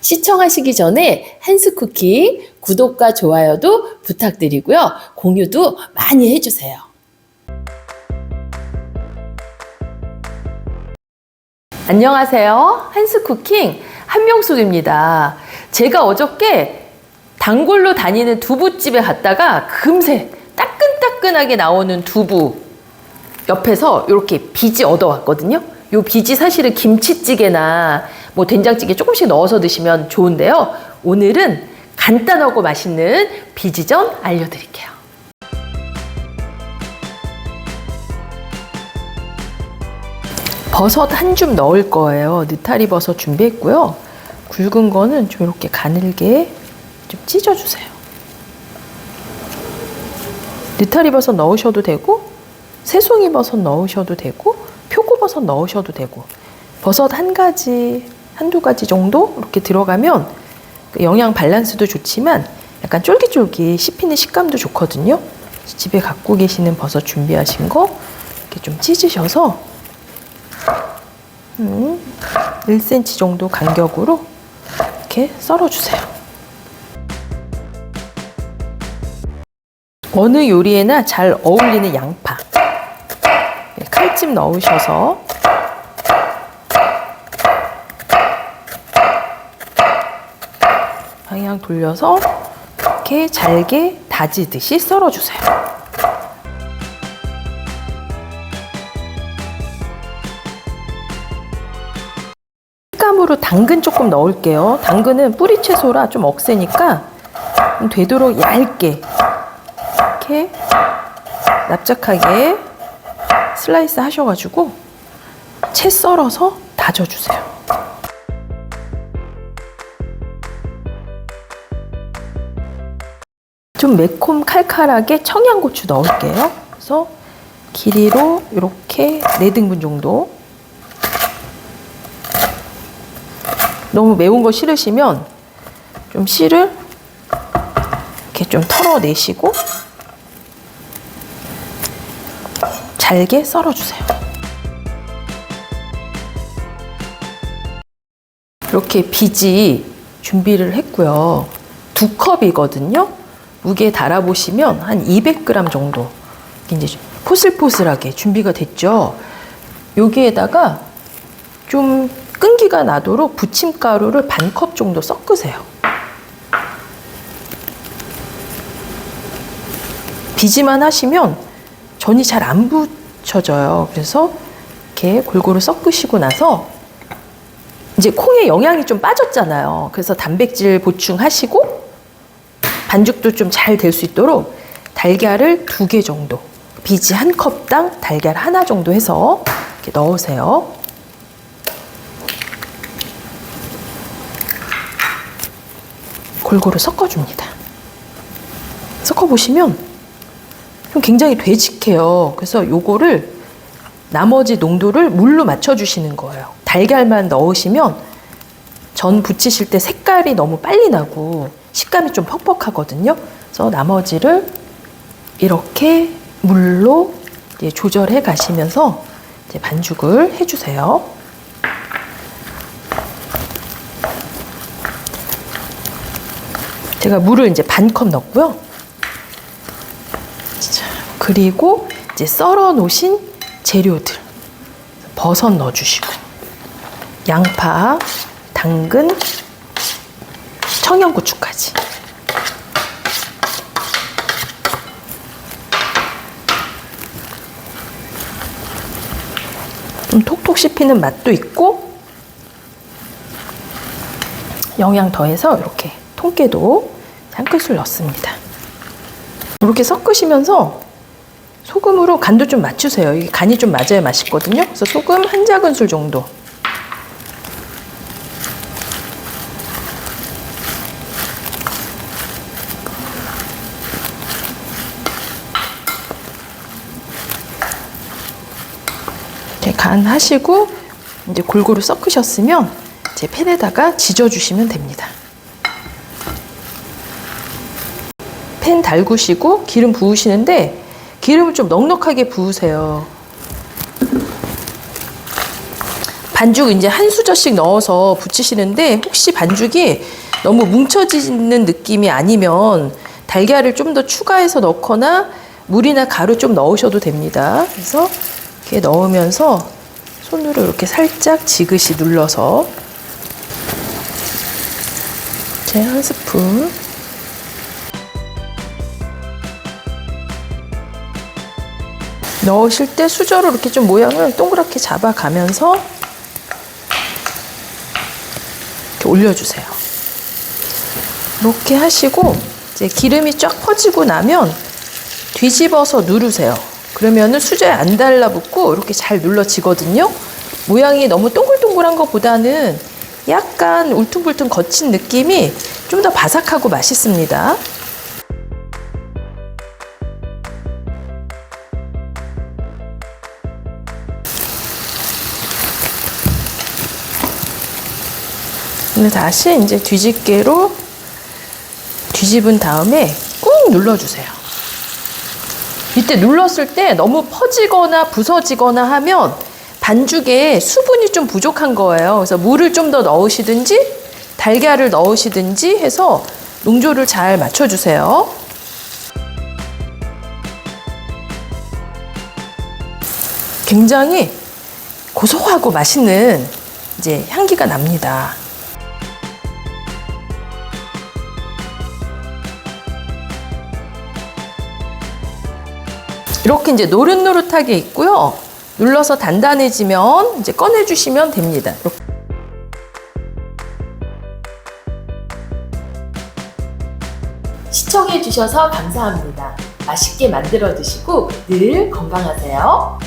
시청하시기 전에 한스쿠킹 구독과 좋아요도 부탁드리고요. 공유도 많이 해주세요. 안녕하세요. 한스쿠킹 한명숙입니다. 제가 어저께 단골로 다니는 두부집에 갔다가 금세 따끈따끈하게 나오는 두부 옆에서 이렇게 비지 얻어왔거든요. 이 비지 사실은 김치찌개나 뭐 된장찌개 조금씩 넣어서 드시면 좋은데요. 오늘은 간단하고 맛있는 비지전 알려드릴게요. 버섯 한 줌 넣을 거예요. 느타리 버섯 준비했고요. 굵은 거는 좀 이렇게 가늘게 좀 찢어주세요. 느타리 버섯 넣으셔도 되고 새송이 버섯 넣으셔도 되고 표고버섯 넣으셔도 되고 버섯 한 가지, 한두 가지 정도 이렇게 들어가면 영양 밸런스도 좋지만 약간 쫄깃쫄깃 씹히는 식감도 좋거든요. 집에 갖고 계시는 버섯 준비하신 거 이렇게 좀 찢으셔서 1cm 정도 간격으로 이렇게 썰어주세요. 어느 요리에나 잘 어울리는 양파 칼집 넣으셔서 방향 돌려서 이렇게 잘게 다지듯이 썰어주세요. 식감으로 당근 조금 넣을게요. 당근은 뿌리 채소라 좀 억세니까 되도록 얇게 이렇게 납작하게 슬라이스 하셔가지고 채 썰어서 다져주세요. 좀 매콤 칼칼하게 청양고추 넣을게요. 그래서 길이로 이렇게 4등분 정도. 너무 매운 거 싫으시면 좀 씨를 이렇게 좀 털어내시고 잘게 썰어주세요. 이렇게 비지 준비를 했고요. 2컵이거든요. 무게에 달아보시면 한 200g 정도 이제 포슬포슬하게 준비가 됐죠. 여기에다가 좀 끈기가 나도록 부침가루를 반 컵 정도 섞으세요. 비지만 하시면 전이 잘 안 붙여져요. 그래서 이렇게 골고루 섞으시고 나서 이제 콩에 영양이 좀 빠졌잖아요. 그래서 단백질 보충하시고 반죽도 좀 잘 될 수 있도록 달걀을 2개 정도, 비지 1컵당 달걀 하나 정도 해서 이렇게 넣으세요. 골고루 섞어줍니다. 섞어보시면 굉장히 되직해요. 그래서 요거를 나머지 농도를 물로 맞춰주시는 거예요. 달걀만 넣으시면 전 부치실 때 색깔이 너무 빨리 나고 식감이 좀 퍽퍽하거든요. 그래서 나머지를 이렇게 물로 이제 조절해 가시면서 이제 반죽을 해주세요. 제가 물을 이제 반 컵 넣고요. 자, 그리고 이제 썰어 놓으신 재료들 버섯 넣어주시고 양파, 당근, 청양고추까지. 좀 톡톡 씹히는 맛도 있고 영양 더해서 이렇게 통깨도 한 큰술 넣습니다. 이렇게 섞으시면서 소금으로 간도 좀 맞추세요. 이게 간이 좀 맞아야 맛있거든요. 그래서 소금 1작은술 정도. 이렇게 간 하시고 이제 골고루 섞으셨으면 이제 팬에다가 지져주시면 됩니다. 팬 달구시고 기름 부으시는데 기름을 좀 넉넉하게 부으세요. 반죽 이제 한 수저씩 넣어서 부치시는데 혹시 반죽이 너무 뭉쳐지는 느낌이 아니면 달걀을 좀 더 추가해서 넣거나 물이나 가루 좀 넣으셔도 됩니다. 그래서 이렇게 넣으면서 손으로 이렇게 살짝 지그시 눌러서 이렇게 한 스푼 넣으실 때 수저로 이렇게 좀 모양을 동그랗게 잡아가면서 이렇게 올려주세요. 이렇게 하시고 이제 기름이 쫙 퍼지고 나면 뒤집어서 누르세요. 그러면은 수저에 안 달라붙고 이렇게 잘 눌러지거든요. 모양이 너무 동글동글한 것보다는 약간 울퉁불퉁 거친 느낌이 좀 더 바삭하고 맛있습니다. 근데 다시 이제 뒤집개로 뒤집은 다음에 꾹 눌러주세요. 이때 눌렀을 때 너무 퍼지거나 부서지거나 하면 반죽에 수분이 좀 부족한 거예요. 그래서 물을 좀 더 넣으시든지 달걀을 넣으시든지 해서 농조를 잘 맞춰주세요. 굉장히 고소하고 맛있는 이제 향기가 납니다. 이렇게 이제 노릇노릇하게 있고요. 눌러서 단단해지면 이제 꺼내주시면 됩니다. 이렇게. 시청해주셔서 감사합니다. 맛있게 만들어 드시고 늘 건강하세요.